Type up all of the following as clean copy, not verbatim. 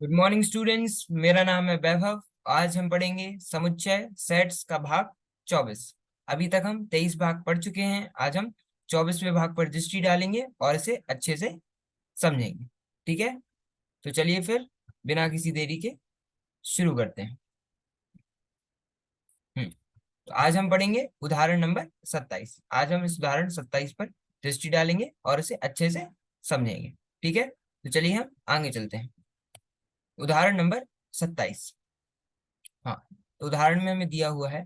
Good morning students, मेरा नाम है वैभव। आज हम पढ़ेंगे समुच्चय सेट्स का भाग 24। अभी तक हम 23 भाग पढ़ चुके हैं। आज हम 24वें भाग पर दृष्टि डालेंगे और इसे अच्छे से समझेंगे। ठीक है, तो चलिए फिर बिना किसी देरी के शुरू करते हैं। तो आज हम पढ़ेंगे उदाहरण नंबर 27। आज हम इस उदाहरण 27 पर दृष्टि डालेंगे और इसे अच्छे से समझेंगे। ठीक है, तो चलिए हम आगे चलते हैं। उदाहरण नंबर 27। हाँ, तो उदाहरण में हमें दिया हुआ है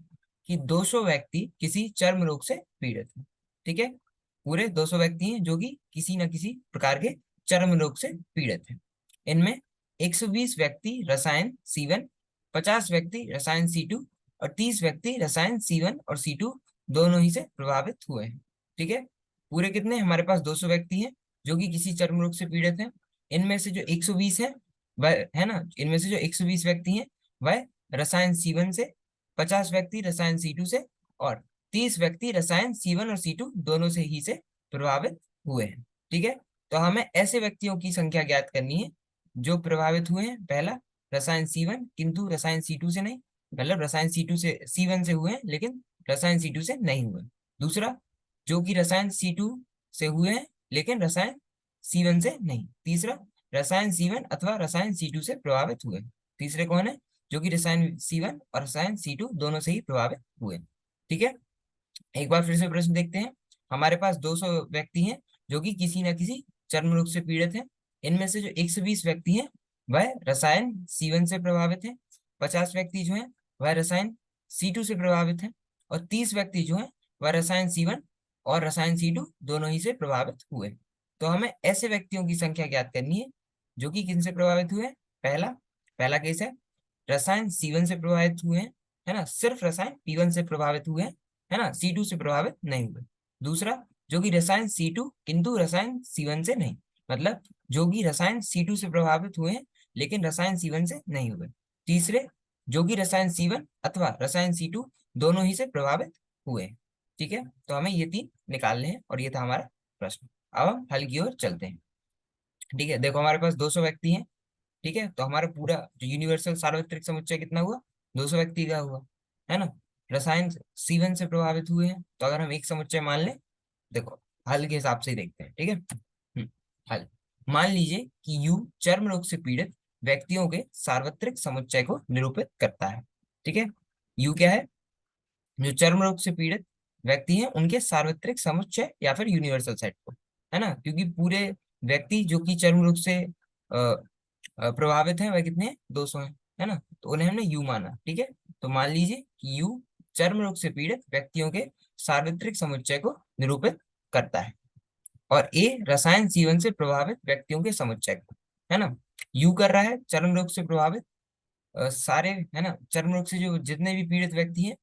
कि 200 व्यक्ति किसी चर्म रोग से पीड़ित हैं। ठीक है, पूरे 200 व्यक्ति हैं जो कि किसी न किसी प्रकार के चर्म रोग से पीड़ित हैं। इनमें 120 व्यक्ति रसायन C1, 50 व्यक्ति रसायन C2 और 30 व्यक्ति रसायन C1 और C2 दोनों ही से प्रभावित हुए हैं। ठीक है, पूरे कितने हमारे पास 200 व्यक्ति हैं जो कि किसी चर्म रोग से पीड़ित हैं। इनमें से जो 120 है वह है ना, इनमें से जो 120 व्यक्ति हैं वह रसायन C1 से, 50 व्यक्ति रसायन C2 से और 30 व्यक्ति रसायन C1 और C2 दोनों से ही से प्रभावित हुए हैं। ठीक है, तो हमें ऐसे व्यक्तियों की संख्या ज्ञात करनी है जो प्रभावित हुए हैं। पहला, रसायन C1 किंतु रसायन C2 से नहीं, मतलब रसायन C2 से C1 से हुए हैं लेकिन रसायन C2 से नहीं हुए। दूसरा, जो कि रसायन C2 से हुए हैं लेकिन रसायन C1 से नहीं। तीसरा, रसायन C1 अथवा रसायन C2 से प्रभावित हुए। तीसरे कौन है? जो कि रसायन C1 और रसायन C2 दोनों से ही प्रभावित हुए। ठीक है, एक बार फिर से प्रश्न देखते हैं। हमारे पास 200 व्यक्ति हैं जो कि किसी न किसी चर्म रोग से पीड़ित हैं। इनमें से जो 120 व्यक्ति हैं वह रसायन C1 से प्रभावित हैं, 50 व्यक्ति जो हैं वह रसायन C2 से प्रभावित हैं और 30 व्यक्ति जो हैं वह रसायन C1 और रसायन C2 दोनों ही से प्रभावित हुए। तो हमें ऐसे व्यक्तियों की संख्या ज्ञात करनी है जो कि किन से प्रभावित हुए। पहला पहला केस है रसायन C1 से प्रभावित हुए हैं, है ना, सिर्फ रसायन P1 से प्रभावित हुए हैं, है ना, C2 से प्रभावित नहीं हुए। दूसरा, जो कि रसायन C2 किंतु रसायन C1 से नहीं, मतलब जो कि रसायन C2 से प्रभावित हुए हैं लेकिन रसायन C1 से नहीं हुए। तीसरे, जो कि रसायन C1 अथवा रसायन C2 दोनों ही से प्रभावित हुए। ठीक है, तो हमें ये तीन निकालने हैं और ये था हमारा प्रश्न। अब हम हल की ओर चलते हैं। ठीक है, देखो हमारे पास 200 व्यक्ति हैं। ठीक है, तो हमारा पूरा जो यूनिवर्सल सार्वत्रिक समुच्चय कितना हुआ? 200 व्यक्ति का हुआ, है ना। रसायन C1 से प्रभावित हुए हैं, तो अगर हम एक समुच्चय मान लें, देखो हल के हिसाब से ही देखते हैं। ठीक है, हल। मान लीजिए कि U चर्म रोग से पीड़ित व्यक्तियों के सार्वत्रिक समुच्चय को निरूपित करता है। ठीक है, U क्या है? जो चर्म रोग से पीड़ित व्यक्ति हैं उनके सार्वत्रिक समुच्चय या फिर यूनिवर्सल सेट को, है ना, क्योंकि पूरे व्यक्ति जो कि चर्म रोग से प्रभावित हैं वह कितने हैं? 200 हैं, है ना, तो उन्हें हमने यू माना। ठीक है, तो मान लीजिए कि यू चर्म रोग से पीड़ित व्यक्तियों के सार्वत्रिक समुच्चय को निरूपित करता है और ए रसायन C1 से प्रभावित व्यक्तियों के समुच्चय को, है ना। यू कर रहा है चर्म रोग से प्रभावित सारे, है ना, चर्म रोग से जो जितने भी पीड़ित व्यक्ति हैं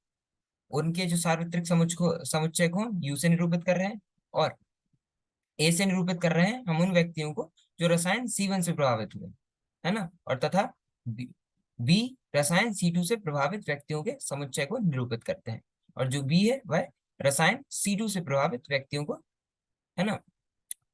उनके जो सार्वत्रिक समुच्चय को हम यू से निरूपित कर रहे हैं और ए से निरूपित कर रहे हैं हम उन व्यक्तियों को जो रसायन C1 से प्रभावित हुए, है ना, और तथा बी रसायन C2 से प्रभावित व्यक्तियों के समुच्चय को निरूपित करते हैं और जो बी है वह रसायन C2 से प्रभावित व्यक्तियों को, है ना,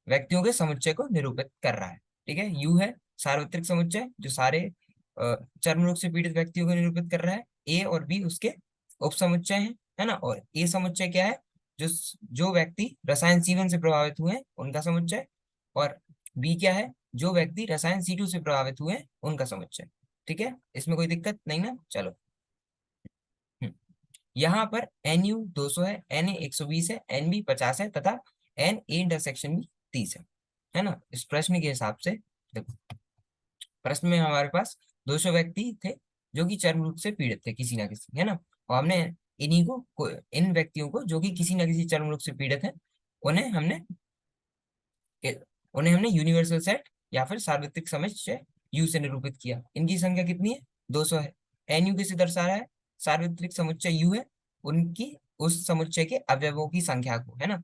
व्यक्तियों के समुच्चय को निरूपित कर रहा है। ठीक है, यू है सार्वत्रिक समुच्चय जो सारे चर्म रोग से पीड़ित व्यक्तियों को निरूपित कर रहा है। ए और बी उसके उप समुच्चय हैं, है ना, और ए समुच्चय क्या है? जो जो व्यक्ति रसायन C1 से प्रभावित हुए हैं उनका समुच्चय, और बी क्या है? जो व्यक्ति रसायन C2 से प्रभावित हुए हैं उनका समुच्चय। ठीक है, इसमें कोई दिक्कत नहीं ना। चलो, यहाँ पर NU 200 है, NA 120 है, NB 50 है तथा NA इंटरसेक्शन भी 30 है ना। इस प्रश्न के हिसाब से देखो, प्रश्न में हमारे पास 200 व्यक्ति थे जो कि चर्म रोग से पीड़ित थे किसी ना किसी, है ना, और हमने इन व्यक्तियों को जो कि किसी ना किसी चर्म रोग से पीड़ित हैं उन्हें हमने उन्हें हमने यूनिवर्सल सेट या फिर सार्वत्रिक समुच्चय यू से निरूपित किया। इनकी संख्या कितनी है? 200 है। NU किसे दर्शा रहा है? सार्वत्रिक समुच्चय यू है, उनकी उस समुच्चय के अवयवों की संख्या को, है ना,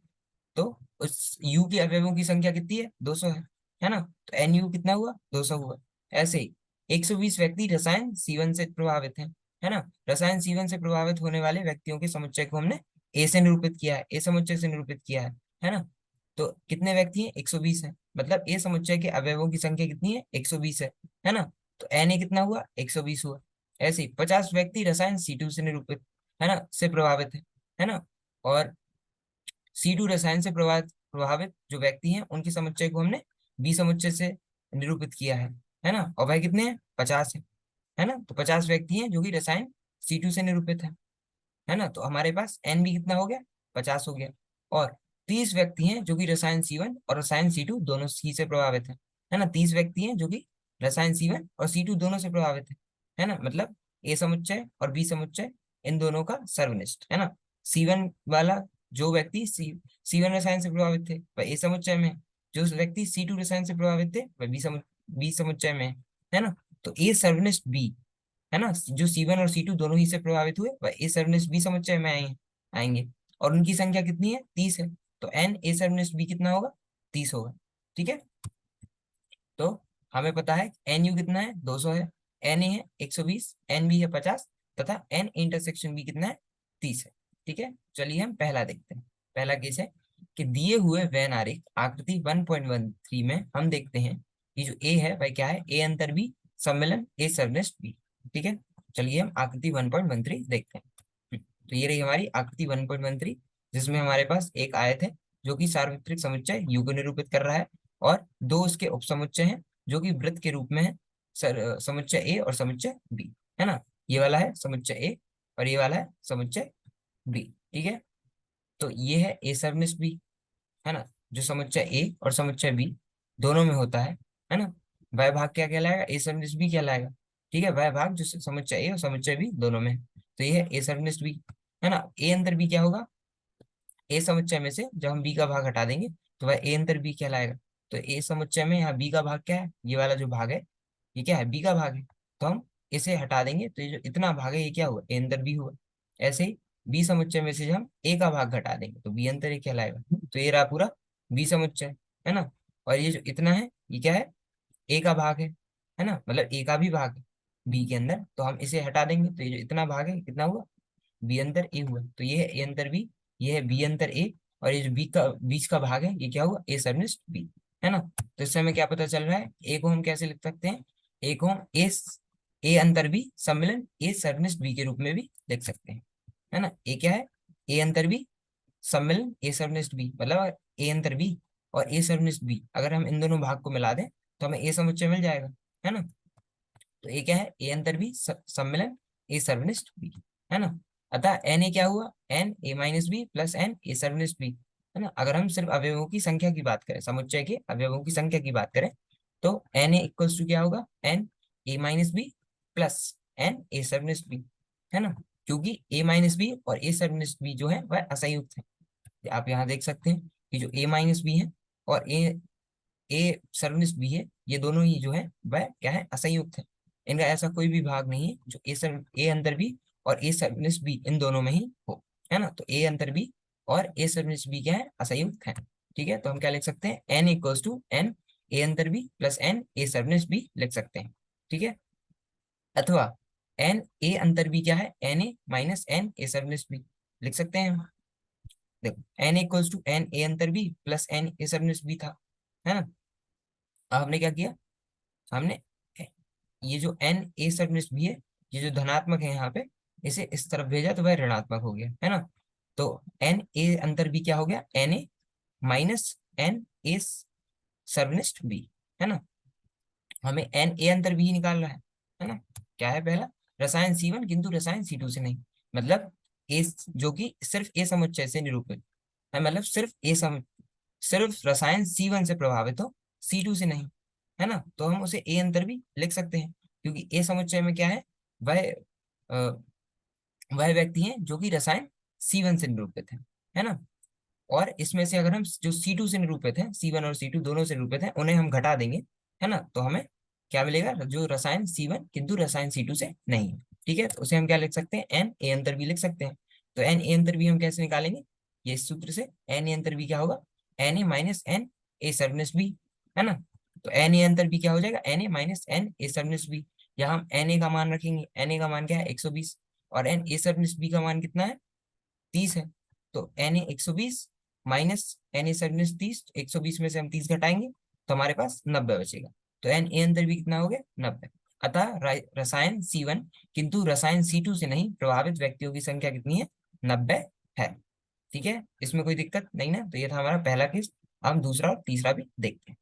तो उस यू के अवयवों की संख्या कितनी है? 200 है ना, तो NU कितना हुआ? 200 हुआ। ऐसे ही 120 व्यक्ति रसायन C1 से प्रभावित हैं, है ना, रसायन C1 से प्रभावित होने वाले व्यक्तियों के समुच्चय को हमने ए से निरूपित किया है, ए समुच्चय से निरूपित किया है ना, तो कितने व्यक्ति हैं? 120 है, मतलब ए समुच्चय के अवयवों की संख्या कितनी है? 120 है ना। तो Na कितना हुआ, 120 हुआ। ऐसे ही 50 व्यक्ति रसायन C2 से निरूपित, है ना, से प्रभावित है ना। और C2 रसायन से प्रभावित प्रभावित जो व्यक्ति हैं उनके समुच्चय को हमने बी समुच्चय से निरूपित किया है ना। और वह कितने हैं, 50 है ना। तो 50 व्यक्ति हैं जो कि रसायन C2 से निरूपित है ना। तो हमारे पास एन भी कितना हो गया, 50 हो गया। और 30 व्यक्ति हैं जो कि रसायन C1 और रसायन C2 दोनों सी से प्रभावित है ना। 30 व्यक्ति हैं जो कि रसायन C1 और C2 दोनों से प्रभावित है ना। मतलब ए समुच्चय और बी समुच्चय इन दोनों का सर्वनिष्ठ, है ना। C1 वाला जो व्यक्ति C1 रसायन से प्रभावित थे वह ए समुच्चय में, जो व्यक्ति C2 रसायन से प्रभावित थे वह बी समुच्चय में है ना। तो ए सर्वनिष्ठ बी, है ना, जो C1 और C2 दोनों ही से प्रभावित हुए वह ए सर्वनिष्ठ बी समुच्चय में आएंगे। और उनकी संख्या कितनी है, 30 है। तो एन ए सर्वनिष्ठ बी कितना होगा, 30 होगा। ठीक है। तो हमें पता है एन यू कितना है, 200 है। एन ए है 120, एन बी है 50, तथा एन इंटरसेक्शन बी कितना है, 30 है। ठीक है। चलिए हम पहला देखते हैं। पहला केस है कि दिए हुए वेन आरेख आकृति 1.13 में हम देखते हैं कि जो ए है वह क्या है, ए अंतर बी सम्मिलन ए सर्वनिष्ठ बी। ठीक है। चलिए हम आकृति 1.13 देखते हैं। तो ये रही हमारी आकृति 1.13, जिसमें हमारे पास एक आयत है जो कि सार्वत्रिक समुच्चय यू को निरूपित कर रहा है, और दो उसके उपसमुच्चय हैं जो कि वृत्त के रूप में है, समुच्चय ए और समुच्चय बी, है ना। ये वाला है समुच्चय ए और ये वाला है समुच्चय बी। ठीक है। तो ये है ए सर्वनिष्ठ बी, है ना, जो समुच्चय ए और समुच्चय बी दोनों में होता है ना। वह भाग क्या कहलाएगा, ए सर्वनिष्ठ बी कहलाएगा। ठीक है। वह भाग जो समुच्चय ए और समुच्चय बी दोनों में है। तो ये है ए सर्वनिष्ठ बी, है ना। ए अंतर बी क्या होगा, ए समुच्चय में से जब हम बी का भाग हटा देंगे तो वह ए अंतर बी कहलाएगा। तो ए समुच्चय में यहाँ बी का भाग क्या है, ये वाला जो भाग है ये क्या है, बी का भाग है। तो हम इसे हटा देंगे तो ये जो इतना भाग है ये क्या हुआ, ए अंतर बी हुआ। ऐसे ही बी समुच्चय में से जब हम ए का भाग घटा देंगे तो बी अंतर ए कहलाएगा। तो ये रहा पूरा बी समुच्चय, है ना। और ये जो इतना है ये क्या है, ए का भाग है ना, मतलब ए का भी भाग है बी के अंदर। तो हम इसे हटा देंगे तो ये जो इतना भाग है कितना हुआ, बी अंतर ए हुआ। तो ये है ए अंतर बी, ये है बी अंतर ए, और ये जो बी का बीच का भाग है ये क्या हुआ, ए सर्वनिष्ठ बी, है ना। तो इससे हमें क्या पता चल रहा है, ए को हम कैसे लिख सकते हैं, ए को हम ए अंतर बी सम्मिलन ए सर्वनिष्ठ बी के रूप में भी लिख सकते हैं, है ना। ए क्या है, ए अंतर बी सम्मिलन ए सर्वनिष्ठ बी, मतलब ए अंतर बी और ए सर्वनिष्ठ बी अगर हम इन दोनों भाग को मिला दें तो हमें ए समुच्चय मिल जाएगा, है ना। तो ये क्या है, ए अंतर बी सम्मिलन ए सर्वनिष्ठ बी, है ना। अतः एन ए क्या हुआ, n A minus B plus n A सर्वनिष्ठ बी, है ना। अगर हम सिर्फ अवयवों की संख्या की बात करें, समुच्चय के अवयवों की संख्या की बात करें, तो एन ए इक्वल्स टू क्या होगा, n A minus B plus n A सर्वनिष्ठ बी, है ना। क्योंकि ए माइनस बी और ए सर्वनिष्ठ बी जो है वह असंयुक्त है। आप यहाँ देख सकते हैं कि जो ए माइनस बी है और ए सर्वनिष्ठ बी है, ये दोनों ही जो है वह क्या है, असंयुक्त है। इनका ऐसा कोई भी भाग नहीं है जो ए अंतर बी और ए सर्वनिष्ठ बी इन दोनों में ही हो, है ना। तो ए अंतर बी और ए सर्वनिष्ठ बी क्या है, असंयुक्त है। ठीक है। तो हम क्या लिख सकते हैं, n equals to n A अंतर बी प्लस एन ए सर्वनिष्ठ बी लिख सकते हैं। ठीक है। अथवा एन ए अंतर बी क्या है, n A minus n A सर्वनिष्ठ बी लिख सकते हैं। देखो n equals to n A अंतर बी प्लस एन ए सर्वनिष्ठ बी था, है ना। अब हमने क्या किया, हमने ये जो एन ए सर्वनिष्ठ भी है, ये जो धनात्मक है यहाँ पे, इसे इस तरफ भेजा तो वह ऋणात्मक हो गया, है ना। तो एन ए अंतर बी क्या हो गया, n A minus n A सर्वनिष्ठ बी, है ना। हमें एन ए अंतर बी निकालना है ना। क्या है पहला, रसायन C1 किंतु रसायन C2 से नहीं, मतलब ए जो कि सिर्फ ए समुच्चय से निरूपित है, मतलब सिर्फ रसायन C1 से प्रभावित हो, C2 से नहीं, है ना। तो हम उसे ए अंतर भी लिख सकते हैं, क्योंकि ए समुच्चय में क्या है, वह वह व्यक्ति हैं जो कि रसायन C1 से निरूपित है ना। और इसमें से अगर हम जो C2 से निरूपित है, C1 और C2 दोनों से निरूपित है, उन्हें हम घटा देंगे, है ना। तो हमें क्या मिलेगा, जो रसायन C1 किंतु रसायन C2 से नहीं है। ठीक है। तो उसे हम क्या लिख सकते हैं, एन ए अंतर भी लिख सकते हैं। तो एन ए अंतर भी हम कैसे निकालेंगे, ये इस सूत्र से एन ए अंतर भी क्या होगा, n A minus n A सर्वनिष्ठ बी, है ना। तो एन ए अंतर बी क्या हो जाएगा, n A minus n A सर्वनिष्ठ बी। यहाँ हम एन ए का मान रखेंगे, एन ए का मान क्या है, 120, और एन ए सर्वनिष्ठ बी का मान कितना है, 30 है। तो n A 120 minus n A सर्वनिष्ठ 30, 120 में से हम 30 घटाएंगे तो हमारे पास 90 बचेगा। तो एन ए अंतर भी कितना हो गया, 90। अतः रसायन C1 किंतु रसायन C2 से नहीं प्रभावित व्यक्तियों की संख्या कितनी है? 90 है। ठीक है, इसमें कोई दिक्कत नहीं ना। तो ये था हमारा पहला केस। हम दूसरा और तीसरा भी देखते हैं।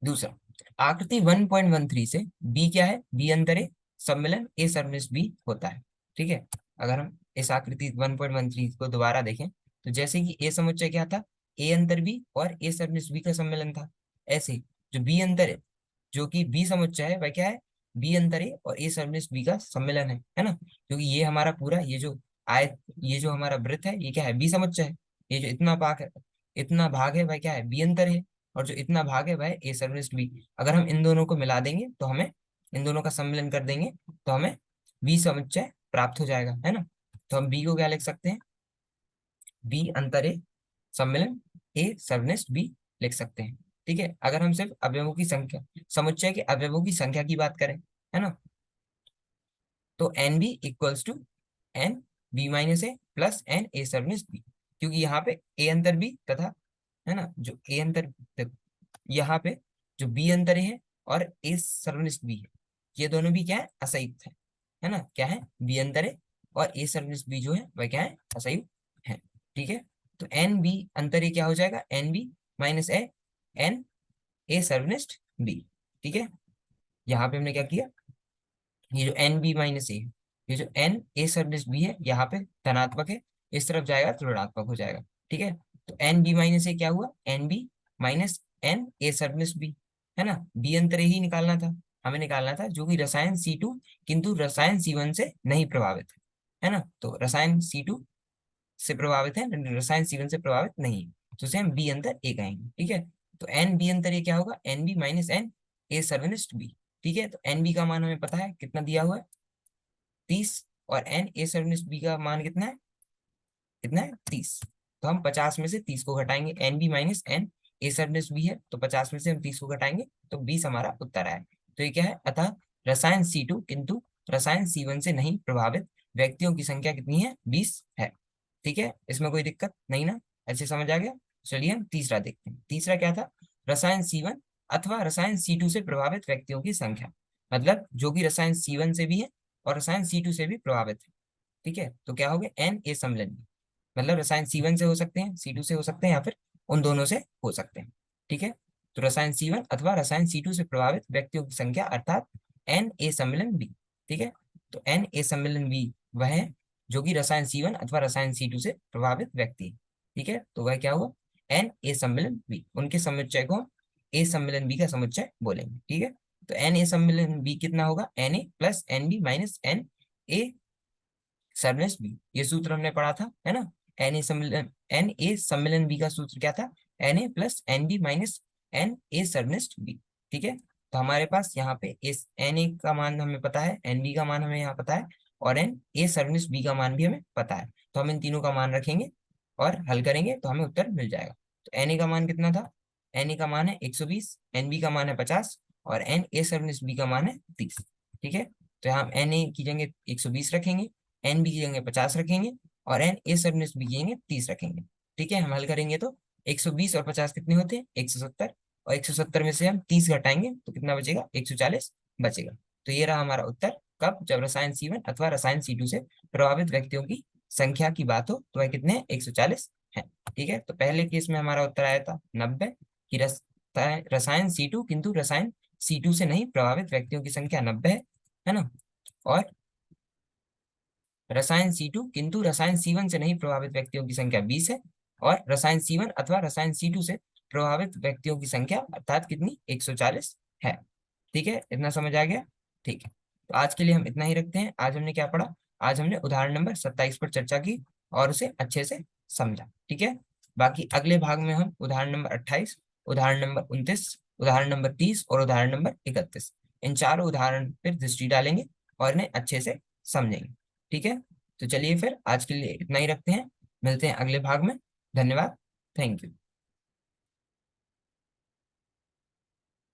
दूसरा, आकृति 1.13 से बी क्या है? बी अंतरे सम्मिलन ए सरनिष्ठ बी होता है। ठीक है, अगर हम इस आकृति 1.13 को दोबारा देखें तो जैसे कि ए समुच्चय क्या था? ए अंतर बी और ए सरनिष्ठ बी का सम्मिलन था। ऐसे जो बी अंतर है, जो कि बी समुच्चय है, वह क्या है? बी अंतर ए और ए सरनिष्ठ बी का सम्मिलन है ना। क्योंकि ये हमारा पूरा ये जो आयत, ये जो हमारा वृत्त है, ये क्या है? बी समुच्चय है। ये जो इतना भाग है, इतना भाग है, वह क्या है? बी अंतर है। और जो इतना भाग है वह है ए सर्विस बी। अगर हम इन दोनों को मिला देंगे तो हमें, इन दोनों का सम्मिलन कर देंगे तो हमें बी समुच्चय प्राप्त हो जाएगा, है ना। तो हम बी को क्या लिख सकते हैं? बी अंतर ए सम्मिलन ए सर्वनिष्ठ बी लिख सकते हैं। ठीक है, अगर हम सिर्फ अवयवों की संख्या, समुच्चय के अवयवों की संख्या की बात करें, है ना, तो n B equals to n B minus A plus n A सर्वनिष्ठ बी। क्योंकि यहाँ पे ए अंतर बी तथा, है ना, जो ए अंतर, यहाँ पे जो बी अंतर है और ए सर्वनिष्ठ बी है, ये दोनों भी क्या है? असंयुक्त है ना। क्या है? बी अंतर है और ए सर्वनिष्ठ बी जो है वह क्या है? असंयुक्त है। ठीक है, तो एन बी अंतर क्या हो जाएगा? N B minus A n A सर्वनिष्ठ बी। ठीक है, यहाँ पे हमने क्या किया? ये जो एन बी माइनस ए, ये जो एन ए सर्वनिष्ठ बी है, यहाँ पे धनात्मक है, इस तरफ जाएगा तो ऋणात्मक हो जाएगा। ठीक है, तो एन बी माइनस ए क्या हुआ? N B minus n A सर्वनिष्ठ बी, है ना। बी अंतर ही निकालना था, हमें निकालना था जो कि रसायन C2 किंतु रसायन C1 से नहीं प्रभावित है ना। तो रसायन C2 से प्रभावित है, रसायन C1 से प्रभावित नहीं है, तो उसे हम बी अंतर ए कहेंगे। ठीक है, तो एन बी अंतर ए क्या होगा? N B minus n A सर्वनिष्ठ बी। ठीक है, तो एन बी का मान हमें पता है कितना दिया हुआ है? 30। और एन ए सर्वनिष्ठ बी का मान कितना है? कितना है? 30। तो हम 50 में से 30 को घटाएंगे। N B minus n A सर्वनिष्ठ बी है, तो 50 में से हम 30 को घटाएंगे तो 20 हमारा उत्तर आया। तो ये क्या है? अतः रसायन C2 किंतु रसायन C1 से नहीं प्रभावित व्यक्तियों की संख्या कितनी है? 20 है। ठीक है, इसमें कोई दिक्कत नहीं ना, अच्छे समझ आ गया। चलिए हम तीसरा देखते हैं। तीसरा क्या था? रसायन C1 अथवा रसायन C2 से प्रभावित व्यक्तियों की संख्या, मतलब जो कि रसायन C1 से भी है और रसायन C2 से भी प्रभावित है। ठीक है, तो क्या हो गया? एन ए सम्मिलन, मतलब रसायन C1 से हो सकते हैं, C2 से हो सकते हैं, या फिर उन दोनों से हो सकते हैं। ठीक है, तो रसायन C1 अथवा रसायन C2 से प्रभावित व्यक्तियों की संख्या अर्थात एन ए सम्मिलन बी। ठीक है, तो एन ए सम्मिलन बी वह है जो कि रसायन C1 अथवा रसायन C2 से प्रभावित व्यक्ति है। ठीक है, तो वह क्या हुआ? एन ए सम्मिलन बी। उनके समुच्चय को ए सम्मिलन बी का समुच्चय बोलेंगे। ठीक है, तो एन ए सम्मिलन बी कितना होगा? N A plus n B minus n A सर्वनिष्ठ बी। ये सूत्र हमने पढ़ा था, है ना। एन ए सम्मिलन बी का सूत्र क्या था? N A plus n B minus n A सर्वनिष्ठ बी। ठीक है, तो हमारे पास यहाँ पे इस एन ए का मान हमें पता है, एन बी का मान हमें यहाँ पता है, और एन ए सर्वनिष्ठ बी का मान भी हमें पता है। तो हम इन तीनों का मान रखेंगे और हल करेंगे तो हमें उत्तर मिल जाएगा। तो एन ए का मान कितना था? एन ए का मान है 120, एन बी का मान है 50 और एन ए सर्वनिष्ठ बी का मान है 30। ठीक है, तो यहाँ हम एन ए की जगह 120 रखेंगे, एन बी की जगह 50 रखेंगे और एन ए सर्वनिष्ठ बी की जगह 30 रखेंगे। ठीक है, हम हल करेंगे तो 120 और 50 कितने होते हैं? 170। और 170 में से हम 30 घटाएंगे तो कितना बचेगा? 140 बचेगा। तो ये रहा हमारा उत्तर। कब? जब रसायन C1 अथवा रसायन C2 से प्रभावित व्यक्तियों की संख्या की बात हो तो वह कितने हैं? 140 है। ठीक है, तो पहले केस में हमारा उत्तर आया था 90 कि रसायन C2 किंतु रसायन C2 से नहीं प्रभावित व्यक्तियों की संख्या 90 है ना। और रसायन C2 किंतु रसायन C1 से नहीं प्रभावित व्यक्तियों की संख्या 20 है। और रसायन C1 अथवा रसायन C2 से प्रभावित व्यक्तियों की संख्या अर्थात कितनी? 140 है। ठीक है, इतना समझ आ गया? ठीक है, तो आज के लिए हम इतना ही रखते हैं। आज हमने क्या पढ़ा? आज हमने उदाहरण नंबर 27 पर चर्चा की और उसे अच्छे से समझा। ठीक है, बाकी अगले भाग में हम उदाहरण नंबर 28, उदाहरण नंबर 29, उदाहरण नंबर 30 और उदाहरण नंबर 31, इन चारों उदाहरण पर दृष्टि डालेंगे और इन्हें अच्छे से समझेंगे। ठीक है, तो चलिए फिर आज के लिए इतना ही रखते हैं। मिलते हैं अगले भाग में। धन्यवाद। Thank you.